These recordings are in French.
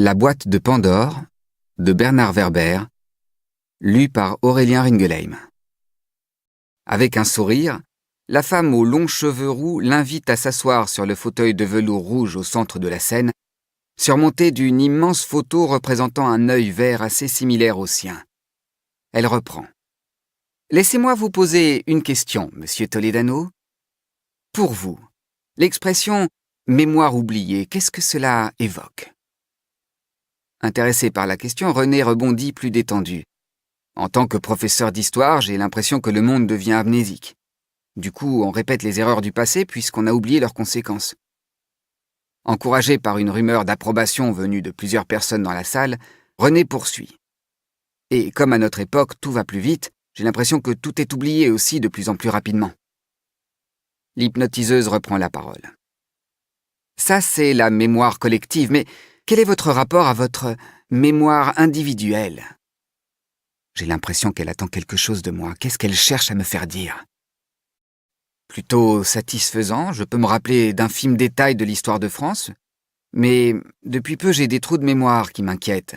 La boîte de Pandore, de Bernard Werber, lu par Aurélien Ringelheim. Avec un sourire, la femme aux longs cheveux roux l'invite à s'asseoir sur le fauteuil de velours rouge au centre de la scène, surmonté d'une immense photo représentant un œil vert assez similaire au sien. Elle reprend. « Laissez-moi vous poser une question, monsieur Toledano. Pour vous, l'expression « mémoire oubliée », qu'est-ce que cela évoque ?» Intéressé par la question, René rebondit plus détendu. En tant que professeur d'histoire, j'ai l'impression que le monde devient amnésique. Du coup, on répète les erreurs du passé puisqu'on a oublié leurs conséquences. Encouragé par une rumeur d'approbation venue de plusieurs personnes dans la salle, René poursuit. Et comme à notre époque, tout va plus vite, j'ai l'impression que tout est oublié aussi de plus en plus rapidement. L'hypnotiseuse reprend la parole. Ça, c'est la mémoire collective, mais quel est votre rapport à votre mémoire individuelle ? J'ai l'impression qu'elle attend quelque chose de moi. Qu'est-ce qu'elle cherche à me faire dire ? Plutôt satisfaisant, je peux me rappeler d'infimes détails de l'histoire de France, mais depuis peu j'ai des trous de mémoire qui m'inquiètent.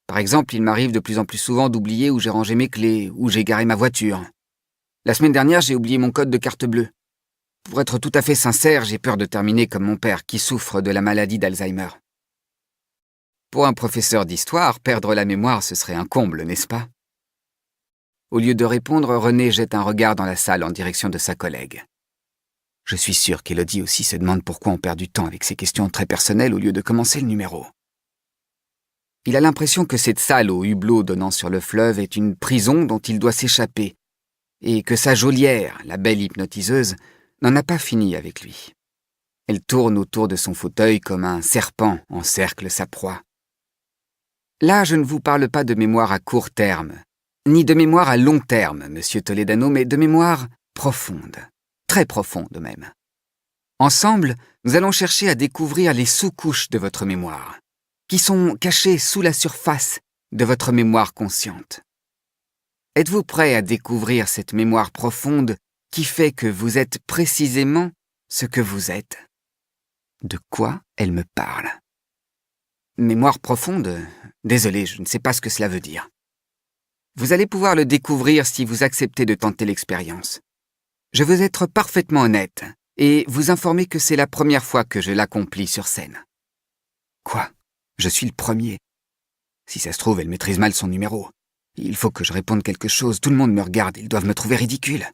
Par exemple, il m'arrive de plus en plus souvent d'oublier où j'ai rangé mes clés, où j'ai garé ma voiture. La semaine dernière, j'ai oublié mon code de carte bleue. Pour être tout à fait sincère, j'ai peur de terminer comme mon père qui souffre de la maladie d'Alzheimer. Pour un professeur d'histoire, perdre la mémoire, ce serait un comble, n'est-ce pas ? Au lieu de répondre, René jette un regard dans la salle en direction de sa collègue. Je suis sûr qu'Élodie aussi se demande pourquoi on perd du temps avec ces questions très personnelles au lieu de commencer le numéro. Il a l'impression que cette salle au hublot donnant sur le fleuve est une prison dont il doit s'échapper, et que sa geôlière, la belle hypnotiseuse, n'en a pas fini avec lui. Elle tourne autour de son fauteuil comme un serpent encercle sa proie. Là, je ne vous parle pas de mémoire à court terme, ni de mémoire à long terme, monsieur Toledano, mais de mémoire profonde, très profonde même. Ensemble, nous allons chercher à découvrir les sous-couches de votre mémoire, qui sont cachées sous la surface de votre mémoire consciente. Êtes-vous prêt à découvrir cette mémoire profonde qui fait que vous êtes précisément ce que vous êtes ? De quoi elle me parle ? Mémoire profonde ? Désolé, je ne sais pas ce que cela veut dire. Vous allez pouvoir le découvrir si vous acceptez de tenter l'expérience. Je veux être parfaitement honnête et vous informer que c'est la première fois que je l'accomplis sur scène. Quoi ? Je suis le premier. Si ça se trouve, elle maîtrise mal son numéro. Il faut que je réponde quelque chose. Tout le monde me regarde, ils doivent me trouver ridicule.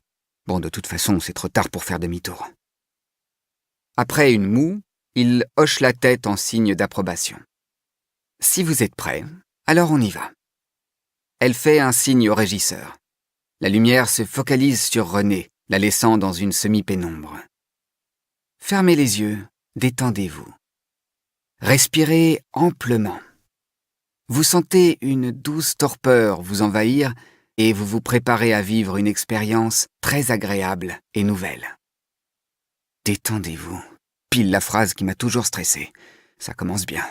Bon, de toute façon, c'est trop tard pour faire demi-tour. Après une moue, il hoche la tête en signe d'approbation. Si vous êtes prêts, alors on y va. Elle fait un signe au régisseur. La lumière se focalise sur René, la laissant dans une semi-pénombre. Fermez les yeux, détendez-vous. Respirez amplement. Vous sentez une douce torpeur vous envahir et vous vous préparez à vivre une expérience très agréable et nouvelle. Détendez-vous. Pile la phrase qui m'a toujours stressé. Ça commence bien.